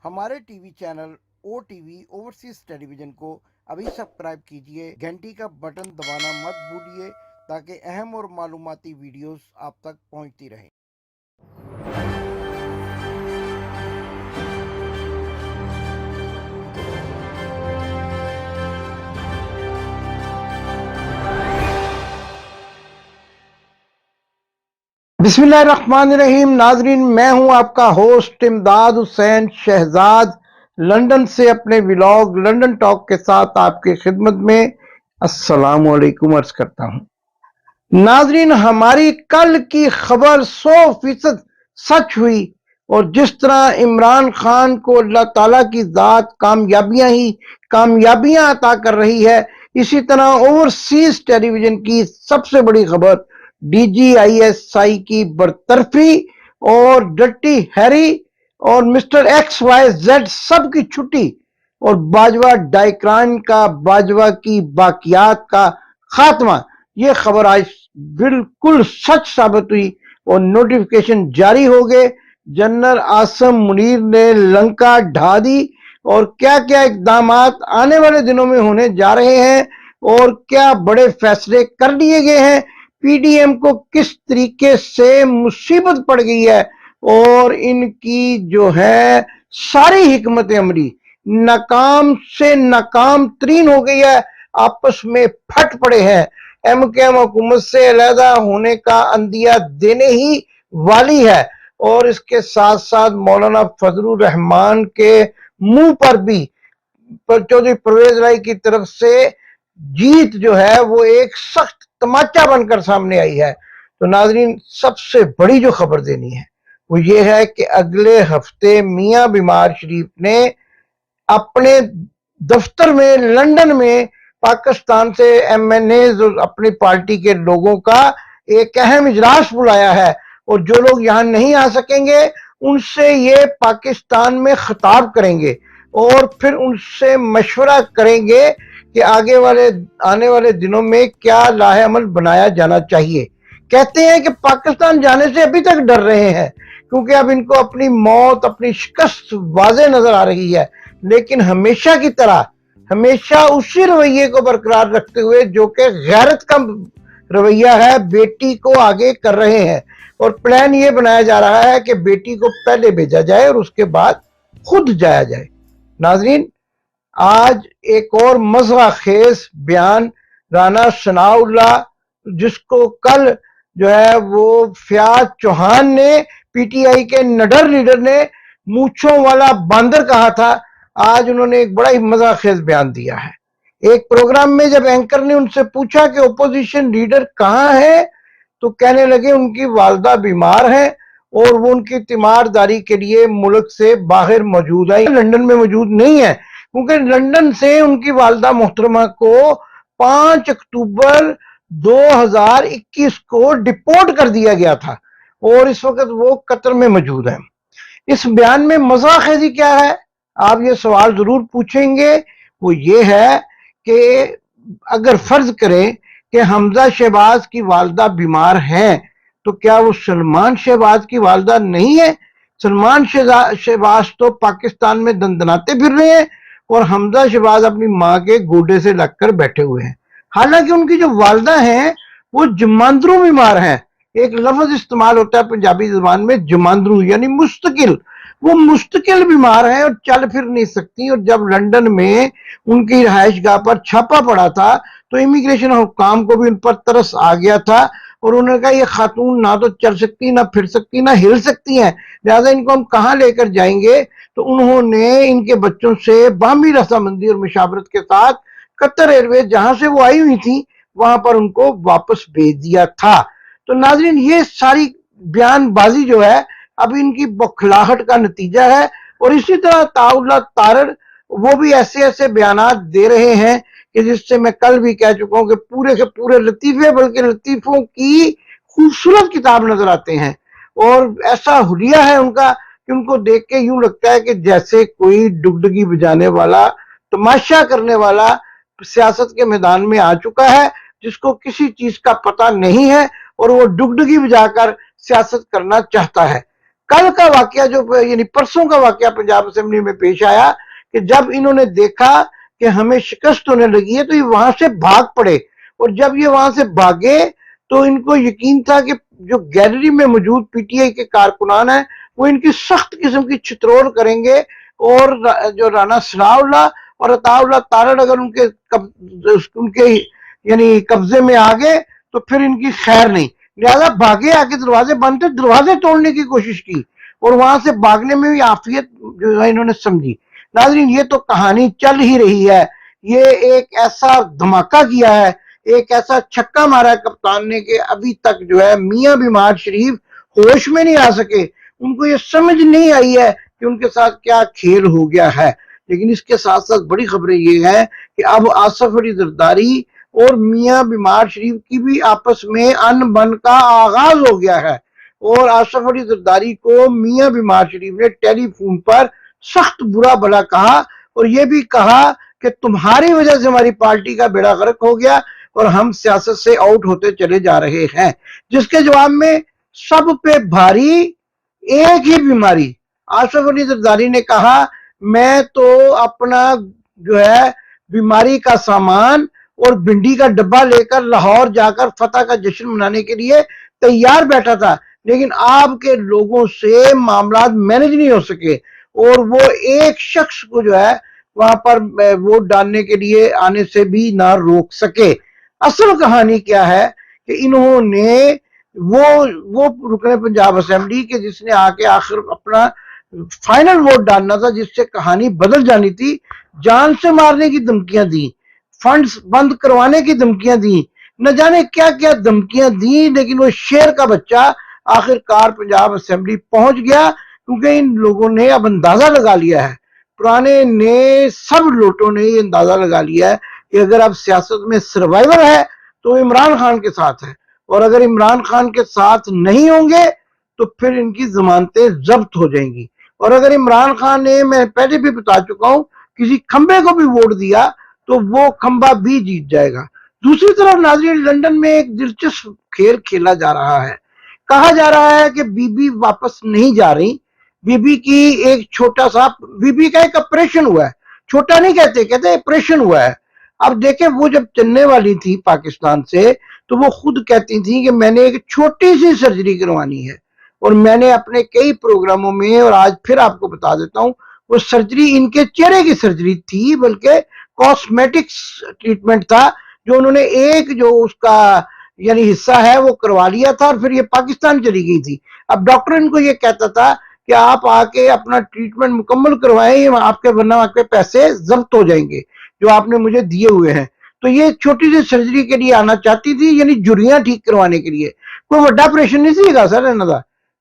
हमारे TV channel ओ TV overseas television को अभी सब्सक्राइब कीजिए, घंटी का बटन दबाना मत भूलिए ताकि अहम और मालूमाती वीडियोस आप तक पहुंचती रहें। बिस्मिल्लाहिर्रहमानिर्रहीम। नाजरीन, मैं हूं आपका होस्ट इमदाद हुसैन शहजाद, लंदन से अपने व्लॉग लंदन टॉक के साथ आपकी खिदमत में अस्सलाम वालेकुम अर्ज करता हूं। नाजरीन, हमारी कल की खबर 100% सच हुई और जिस तरह इमरान खान को अल्लाह ताला की जात कामयाबियां ही कामयाबियां अता कर रही है, इसी तरह ओवरसीज टेलीविजन की सबसे बड़ी खबर DGISI की बरतरफी और डर्टी हैरी और मिस्टर XYZ सब की छुट्टी और बाजवा डाइक्रान का बाजवा की बाकियात का खात्मा, ये खबर आज बिल्कुल सच साबित हुई और नोटिफिकेशन जारी हो गए। जनरल आसम मुनीर ने लंका ढा दी और क्या क्या इकदाम आने वाले दिनों में होने जा रहे हैं और क्या बड़े फैसले कर लिए गए हैं। PDM को किस तरीके से मुसीबत पड़ गई है और इनकी जो है सारी हिकमत अमली नाकाम से नाकाम तरीन हो गई है, आपस में फट पड़े हैं। MKM हुकूमत से अलहदा होने का अंदिया देने ही वाली है और इसके साथ साथ मौलाना फजलुर रहमान के मुंह पर भी चौधरी परवेज राय की तरफ से जीत जो है वो एक सख्त तमाचा बनकर सामने आई है। तो नाजरीन, सबसे बड़ी जो खबर देनी है वो ये है कि अगले हफ्ते मियां बीमार शरीफ ने अपने दफ्तर में लंदन में पाकिस्तान से MNA अपनी पार्टी के लोगों का एक अहम इजलास बुलाया है और जो लोग यहाँ नहीं आ सकेंगे उनसे ये पाकिस्तान में खिताब करेंगे और फिर उनसे मशवरा करेंगे कि आने वाले दिनों में क्या लाहे अमल बनाया जाना चाहिए। कहते हैं कि पाकिस्तान जाने से अभी तक डर रहे हैं क्योंकि अब इनको अपनी मौत, अपनी शिकस्त वाज़े नजर आ रही है, लेकिन हमेशा की तरह हमेशा उसी रवैये को बरकरार रखते हुए जो कि गैरत का रवैया है, बेटी को आगे कर रहे हैं और प्लान ये बनाया जा रहा है कि बेटी को पहले भेजा जाए और उसके बाद खुद जाया जाए। नाजरीन, आज एक और मज़ा खेज बयान राना सनाउल्लाह, जिसको कल जो है वो फयाज चौहान ने PTI के नडर लीडर ने मूछों वाला बांदर कहा था, आज उन्होंने एक बड़ा ही मज़ा खेज बयान दिया है। एक प्रोग्राम में जब एंकर ने उनसे पूछा कि ओपोजिशन लीडर कहाँ है तो कहने लगे उनकी वालदा बीमार है और वो उनकी तीमारदारी के लिए मुल्क से बाहर मौजूद है, लंदन में मौजूद नहीं है क्योंकि लंदन से उनकी वालदा मोहतरमा को 5 अक्टूबर 2021 को डिपोर्ट कर दिया गया था और इस वक्त वो कतर में मौजूद है। इस बयान में मज़ाखेज़ी क्या है, आप ये सवाल जरूर पूछेंगे। वो ये है कि अगर फर्ज करें कि हमजा शहबाज की वालदा बीमार हैं तो क्या वो सलमान शहबाज की वालदा नहीं है? सलमान शहबाज तो पाकिस्तान में दंदनाते फिर रहे हैं और हमजा शहबाज अपनी माँ के गोडे से लगकर बैठे हुए हैं, हालांकि उनकी जो वालदा हैं वो जमांदरू बीमार हैं। एक लफ्ज इस्तेमाल होता है पंजाबी जुबान में जमांदरू यानी मुस्तकिल, वो मुस्तकिल बीमार हैं और चल फिर नहीं सकती। और जब लंदन में उनकी रिहाइश गाह पर छापा पड़ा था तो इमिग्रेशन हुक्काम को भी उन पर तरस आ गया था और उन्होंने कहा ये खातून ना तो चल सकती, ना फिर सकती, ना हिल सकती हैं, लिहाजा इनको हम कहाँ लेकर जाएंगे। तो उन्होंने इनके बच्चों से बाहमी रजामंदी और मुशावरत के साथ कतर एयरवेज जहां से वो आई हुई थी वहां पर उनको वापस भेज दिया था। तो नाजरीन, ये सारी बयानबाजी जो है अब इनकी बौखलाहट का नतीजा है और इसी तरह ताउल्ला तारड़ वो भी ऐसे ऐसे बयानात दे रहे हैं कि जिससे मैं कल भी कह चुका हूं कि पूरे के पूरे लतीफे, बल्कि लतीफों की खूबसूरत किताब नजर आते हैं और ऐसा हुलिया है उनका कि उनको देख के यूं लगता है कि जैसे कोई डुगडुगी बजाने वाला, तमाशा करने वाला सियासत के मैदान में आ चुका है जिसको किसी चीज का पता नहीं है और वो डुगडुगी बजाकर सियासत करना चाहता है। कल का वाकया जो यानी परसों का वाकया पंजाब असेंबली में पेश आया कि जब इन्होंने देखा कि हमें शिकस्त होने लगी है तो ये वहां से भाग पड़े, और जब ये वहां से भागे तो इनको यकीन था कि जो गैलरी में मौजूद पीटीआई के कारकुनान हैं वो इनकी सख्त किस्म की चित्रोड़ करेंगे, और जो राना सनाउल्लाह और अताउल्लाह तारड़ अगर उनके यानी कब्जे में आ गए तो फिर इनकी खैर नहीं। लिहाजा भागे आके दरवाजे बंद थे, दरवाजे तोड़ने की कोशिश की और वहां से भागने में भी आफियत जो है इन्होंने समझी। नाज़रीन, ये तो कहानी चल ही रही है, ये एक ऐसा धमाका किया है, एक ऐसा छक्का मारा है कप्तान ने कि अभी तक जो है मियां बीमार शरीफ होश में नहीं आ सके। उनको ये समझ नहीं आई है कि उनके साथ क्या खेल हो गया है। लेकिन इसके साथ साथ बड़ी खबरें ये है कि अब आसफ अली जरदारी और मियां बीमार शरीफ की भी आपस में अनबन का आगाज हो गया है, और आसफ अली जरदारी को मियां बीमार शरीफ ने टेलीफोन पर सख्त बुरा भला कहा, और ये भी कहा कि तुम्हारी वजह से हमारी पार्टी का बेड़ा गर्क हो गया और हम सियासत से आउट होते चले जा रहे हैं। जिसके जवाब में सब पे भारी एक ही बीमारी, आसफ अली जरदारी ने कहा मैं तो अपना जो है बीमारी का सामान और भिंडी का डब्बा लेकर लाहौर जाकर फतह का जश्न मनाने के लिए तैयार बैठा था, लेकिन आपके लोगों से मामला मैनेज नहीं हो सके और वो एक शख्स को जो है वहां पर वोट डालने के लिए आने से भी ना रोक सके। असल कहानी क्या है कि इन्होंने वो रुकने पंजाब असेंबली के जिसने आके आखिर अपना फाइनल वोट डालना था, जिससे कहानी बदल जानी थी, जान से मारने की धमकियां दी, फंड्स बंद करवाने की धमकियां दी, न जाने क्या क्या धमकियां दी, लेकिन वो शेर का बच्चा आखिरकार पंजाब असेंबली पहुंच गया, क्योंकि इन लोगों ने अब अंदाजा लगा लिया है, पुराने ने सब लोटों ने ये अंदाजा लगा लिया है कि अगर अब सियासत में सर्वाइवर है तो इमरान खान के साथ है, और अगर इमरान खान के साथ नहीं होंगे तो फिर इनकी जमानतें जब्त हो जाएंगी, और अगर इमरान खान ने, मैं पहले भी बता चुका हूं, किसी खंबे को भी वोट दिया तो वो खंबा भी जीत जाएगा। दूसरी तरफ नाज़रीन, लंदन में एक दिलचस्प खेल खेला जा रहा है। कहा जा रहा है कि बीबी वापस नहीं जा रही, बीबी की एक छोटा सा, बीबी का एक ऑपरेशन हुआ है, छोटा नहीं कहते, कहते ऑपरेशन हुआ है। अब देखें, वो जब चलने वाली थी पाकिस्तान से तो वो खुद कहती थी कि मैंने एक छोटी सी सर्जरी करवानी है, और मैंने अपने कई प्रोग्रामों में, और आज फिर आपको बता देता हूं, वो सर्जरी इनके चेहरे की सर्जरी थी, बल्कि कॉस्मेटिक्स ट्रीटमेंट था, जो उन्होंने एक जो उसका यानी हिस्सा है वो करवा लिया था, और फिर ये पाकिस्तान चली गई थी। अब डॉक्टर इनको ये कहता था कि आप आके अपना ट्रीटमेंट मुकम्मल करवाएं, आपके वरना आपके पैसे जब्त हो जाएंगे जो आपने मुझे दिए हुए हैं। तो ये छोटी सी सर्जरी के लिए आना चाहती थी, यानी जुड़ियां ठीक करवाने के लिए। कोई बड़ा ऑपरेशन नहीं सीगा सर इन्हों,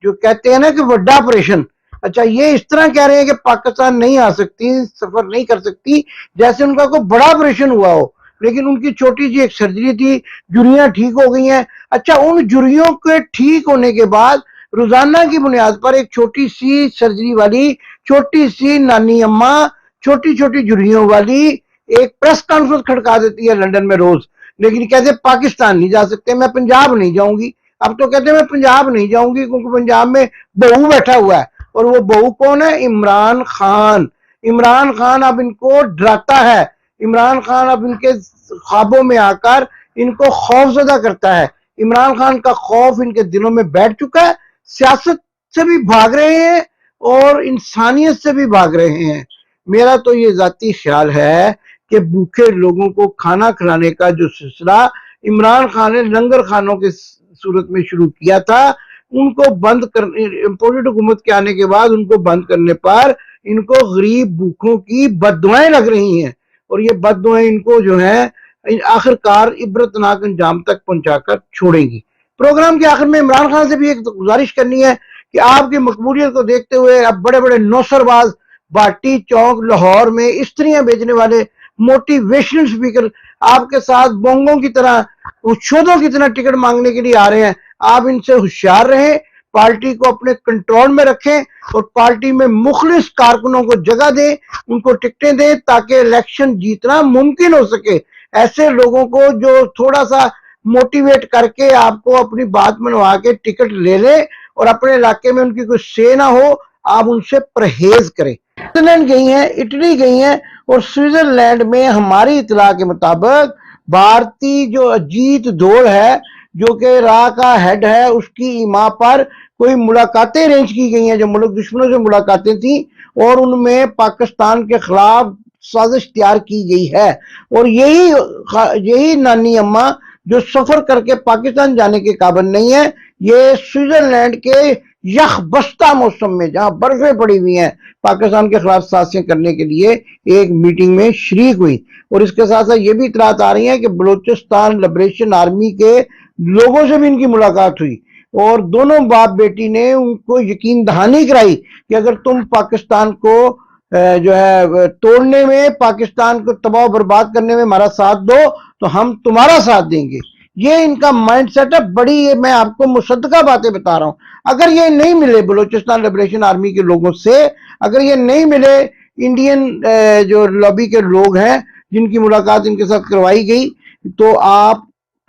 जो कहते हैं ना कि बड़ा ऑपरेशन। अच्छा, ये इस तरह कह रहे हैं कि पाकिस्तान नहीं आ सकती, सफर नहीं कर सकती, जैसे उनका कोई बड़ा ऑपरेशन हुआ हो, लेकिन उनकी छोटी सी एक सर्जरी थी, जुड़ियां ठीक हो गई हैं। अच्छा, उन जुड़ियों के ठीक होने के बाद रोजाना की बुनियाद पर एक छोटी सी सर्जरी वाली, छोटी सी नानी अम्मा, छोटी छोटी जुड़ियों वाली एक प्रेस कॉन्फ्रेंस खड़का देती है लंदन में रोज, लेकिन कहते पाकिस्तान नहीं जा सकते, मैं पंजाब नहीं जाऊंगी। अब तो कहते मैं पंजाब नहीं जाऊंगी क्योंकि पंजाब में बहू बैठा हुआ है, और वो बहू कौन है? इमरान खान। इमरान खान अब इनको डराता है, इमरान खान अब इनके ख्वाबों में आकर इनको खौफजदा करता है। इमरान खान का खौफ इनके दिलों में बैठ चुका है, सियासत से भी भाग रहे हैं और इंसानियत से भी भाग रहे हैं। मेरा तो ये जाती ख्याल है कि भूखे लोगों को खाना खिलाने का जो सिलसिला इमरान खान ने लंगर खानों के सूरत में शुरू किया था, उनको बंद करने, इम्पोर्टेड हुकूमत के आने के बाद उनको बंद करने पर इनको गरीब भूखों की बददुआएं लग रही हैं, और ये बददुआएं इनको जो है आखिरकार इबरतनाक अंजाम तक पहुंचाकर छोड़ेंगी। प्रोग्राम के आखिर में इमरान खान से भी एक गुजारिश करनी है कि आपकी मकबूलियत को देखते हुए अब बड़े बड़े नौसरबाज बाटी चौक लाहौर में स्त्रियां बेचने वाले मोटिवेशनल स्पीकर आपके साथ बोंगों की तरह, उच्छोदों की तरह टिकट मांगने के लिए आ रहे हैं। आप इनसे होशियार रहें, पार्टी को अपने कंट्रोल में रखें और पार्टी में मुखलिस कारकुनों को जगह दें, उनको टिकटें दें ताकि इलेक्शन जीतना मुमकिन हो सके। ऐसे लोगों को जो थोड़ा सा मोटिवेट करके आपको अपनी बात मनवा के टिकट ले ले اور اپنے علاقے میں ان کی کوئی سے نہ ہو, آپ ان سے پرہیز کریں. سوئٹزرلینڈ گئی ہیں, اٹلی گئی ہیں, اور سوئٹزرلینڈ میں ہماری اطلاع کے مطابق بھارتی جو اجیت دوڑ ہے, جو کہ راہ کا ہیڈ ہے, اس کی ایما پر کوئی ملاقاتیں ارینج کی گئی ہیں جو ملک دشمنوں سے ملاقاتیں تھیں, اور ان میں پاکستان کے خلاف سازش تیار کی گئی ہے. اور یہی نانی اماں جو سفر کر کے پاکستان جانے کے قابل نہیں ہے, یہ سوئٹزرلینڈ کے یخ بستہ موسم میں جہاں برفیں پڑی ہوئی ہیں پاکستان کے خلاف سازشیں کرنے کے لیے ایک میٹنگ میں شریک ہوئی. اور اس کے ساتھ ساتھ یہ بھی اطلاعات آ رہی ہیں کہ بلوچستان لبریشن آرمی کے لوگوں سے بھی ان کی ملاقات ہوئی, اور دونوں باپ بیٹی نے ان کو یقین دہانی کرائی کہ اگر تم پاکستان کو جو ہے توڑنے میں, پاکستان کو تباہ و برباد کرنے میں ہمارا ساتھ دو تو ہم تمہارا ساتھ دیں گے. یہ ان کا مائنڈ سیٹ ہے. بڑی یہ میں آپ کو مصدقہ باتیں بتا رہا ہوں. اگر یہ نہیں ملے بلوچستان لبریشن آرمی کے لوگوں سے, اگر یہ نہیں ملے انڈین جو لابی کے لوگ ہیں جن کی ملاقات ان کے ساتھ کروائی گئی, تو آپ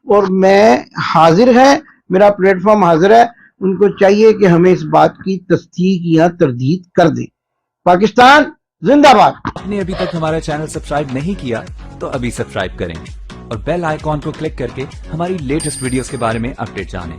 اور میں حاضر ہیں, میرا پلیٹ فارم حاضر ہے. ان کو چاہیے کہ ہمیں اس بات کی تصدیق یا تردید کر دیں. پاکستان زندہ باد. آپ نے ابھی تک ہمارا چینل سبسکرائب نہیں کیا تو ابھی سبسکرائب کریں اور بیل آئیکن کو کلک کر کے ہماری لیٹسٹ ویڈیوز کے بارے میں اپڈیٹ جانیں.